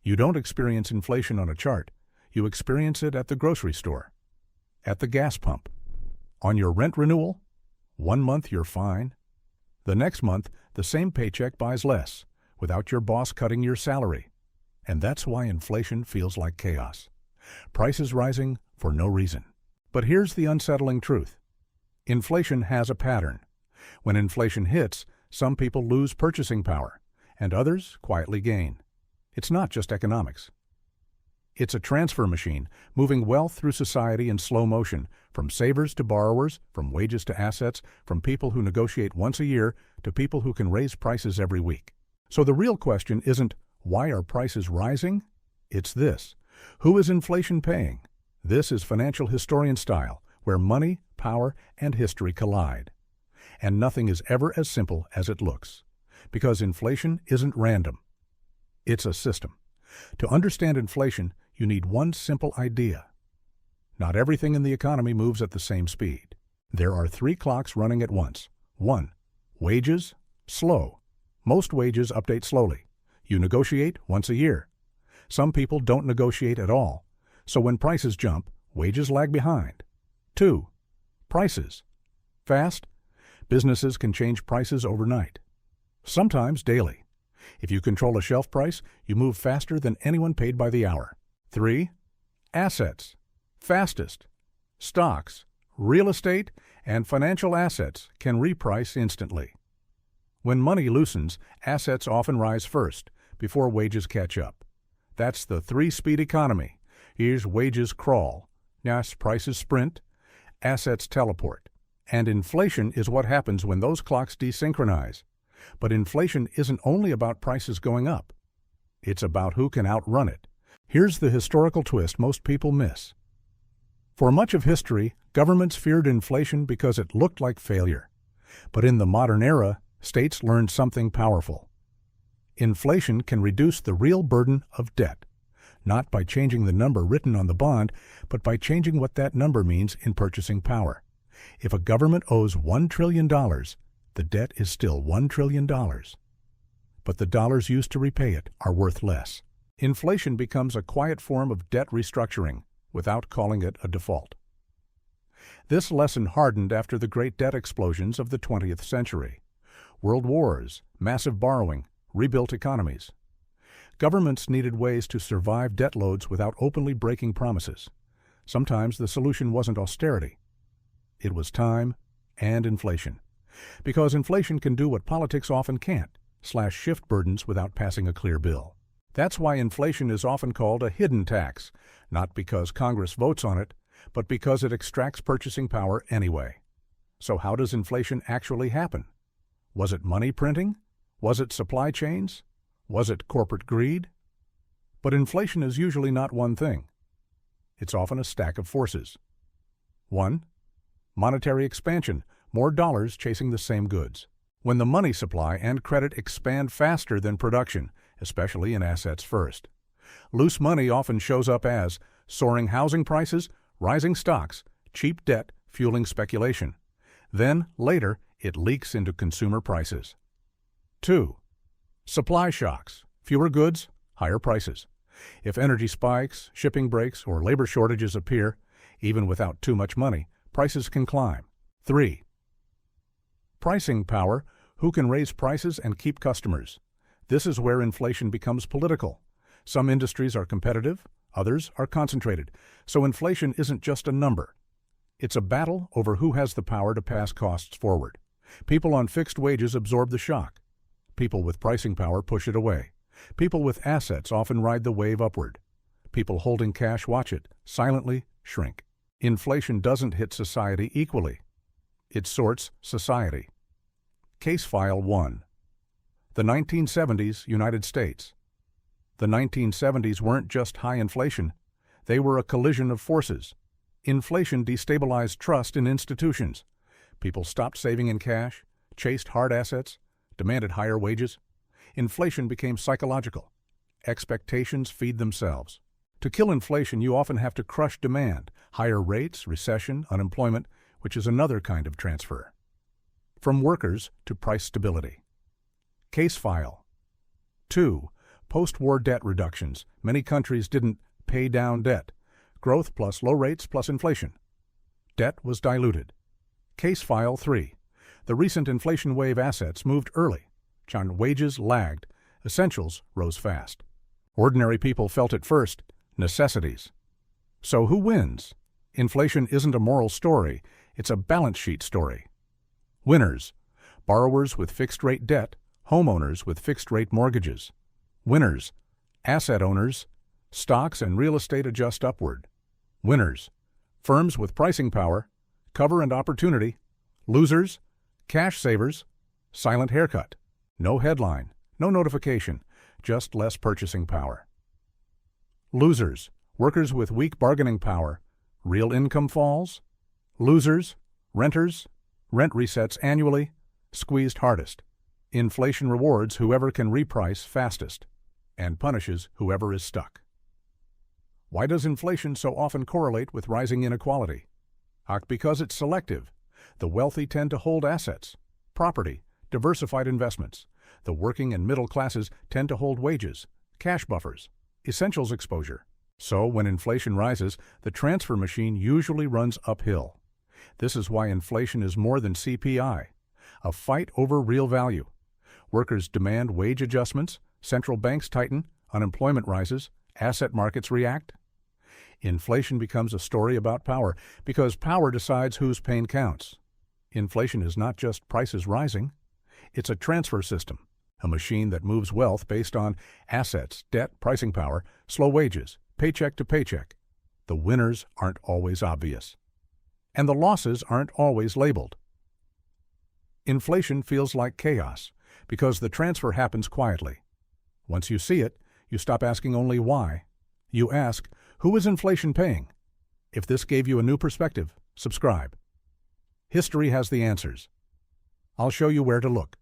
You don't experience inflation on a chart. You experience it at the grocery store, at the gas pump, on your rent renewal. 1 month you're fine. The next month, the same paycheck buys less, without your boss cutting your salary. And that's why inflation feels like chaos. Prices rising for no reason. But here's the unsettling truth. Inflation has a pattern. When inflation hits, some people lose purchasing power, and others quietly gain. It's not just economics. It's a transfer machine, moving wealth through society in slow motion, from savers to borrowers, from wages to assets, from people who negotiate once a year to people who can raise prices every week. So the real question isn't, why are prices rising? It's this: who is inflation paying? This is financial historian style, where money, power, and history collide. And nothing is ever as simple as it looks. Because inflation isn't random. It's a system. To understand inflation, you need one simple idea. Not everything in the economy moves at the same speed. There are 3 clocks running at once. 1. Wages, slow. Most wages update slowly. You negotiate once a year. Some people don't negotiate at all, so when prices jump, wages lag behind. 2. Prices. Fast. Businesses can change prices overnight. Sometimes daily. If you control a shelf price, you move faster than anyone paid by the hour. 3. Assets. Fastest. Stocks, real estate, and financial assets can reprice instantly. When money loosens, assets often rise first, before wages catch up. That's the 3-speed economy. Here's wages crawl, yes, prices sprint, assets teleport. And inflation is what happens when those clocks desynchronize. But inflation isn't only about prices going up. It's about who can outrun it. Here's the historical twist most people miss. For much of history, governments feared inflation because it looked like failure. But in the modern era, states learned something powerful. Inflation can reduce the real burden of debt, not by changing the number written on the bond, but by changing what that number means in purchasing power. If a government owes $1 trillion, the debt is still $1 trillion. But the dollars used to repay it are worth less. Inflation becomes a quiet form of debt restructuring, without calling it a default. This lesson hardened after the great debt explosions of the 20th century. World wars, massive borrowing, rebuilt economies. Governments needed ways to survive debt loads without openly breaking promises. Sometimes the solution wasn't austerity. It was time and inflation. Because inflation can do what politics often can't, shift burdens without passing a clear bill. That's why inflation is often called a hidden tax, not because Congress votes on it, but because it extracts purchasing power anyway. So how does inflation actually happen? Was it money printing? Was it supply chains? Was it corporate greed? But inflation is usually not one thing. It's often a stack of forces. 1. Monetary expansion, more dollars chasing the same goods. When the money supply and credit expand faster than production, especially in assets first. Loose money often shows up as soaring housing prices, rising stocks, cheap debt fueling speculation. Then, later, it leaks into consumer prices. 2. Supply shocks, fewer goods, higher prices. If energy spikes, shipping breaks, or labor shortages appear, even without too much money, prices can climb. 3. Pricing power, who can raise prices and keep customers. This is where inflation becomes political. Some industries are competitive, others are concentrated. So inflation isn't just a number. It's a battle over who has the power to pass costs forward. People on fixed wages absorb the shock. People with pricing power push it away. People with assets often ride the wave upward. People holding cash watch it, silently shrink. Inflation doesn't hit society equally. It sorts society. Case File 1. The 1970s, United States. The 1970s weren't just high inflation. They were a collision of forces. Inflation destabilized trust in institutions. People stopped saving in cash, chased hard assets, demanded higher wages. Inflation became psychological. Expectations feed themselves. To kill inflation, you often have to crush demand, higher rates, recession, unemployment, which is another kind of transfer. From workers to price stability. Case File 2. Post-war debt reductions. Many countries didn't pay down debt. Growth plus low rates plus inflation. Debt was diluted. Case File 3. The recent inflation wave assets moved early. Wages lagged. Essentials rose fast. Ordinary people felt it first. Necessities. So who wins? Inflation isn't a moral story. It's a balance sheet story. Winners. Borrowers with fixed-rate debt. Homeowners with fixed-rate mortgages. Winners. Asset owners. Stocks and real estate adjust upward. Winners. Firms with pricing power. Cover and opportunity. Losers. Cash savers. Silent haircut. No headline. No notification. Just less purchasing power. Losers. Workers with weak bargaining power. Real income falls. Losers. Renters. Rent resets annually. Squeezed hardest. Inflation rewards whoever can reprice fastest and punishes whoever is stuck. Why does inflation so often correlate with rising inequality? Because it's selective. The wealthy tend to hold assets, property, diversified investments. The working and middle classes tend to hold wages, cash buffers, essentials exposure. So when inflation rises, the transfer machine usually runs uphill. This is why inflation is more than CPI, a fight over real value. Workers demand wage adjustments, central banks tighten, unemployment rises, asset markets react. Inflation becomes a story about power because power decides whose pain counts. Inflation is not just prices rising. It's a transfer system, a machine that moves wealth based on assets, debt, pricing power, slow wages, paycheck to paycheck. The winners aren't always obvious. And the losses aren't always labeled. Inflation feels like chaos because the transfer happens quietly. Once you see it, you stop asking only why. You ask, who is inflation paying? If this gave you a new perspective, subscribe. History has the answers. I'll show you where to look.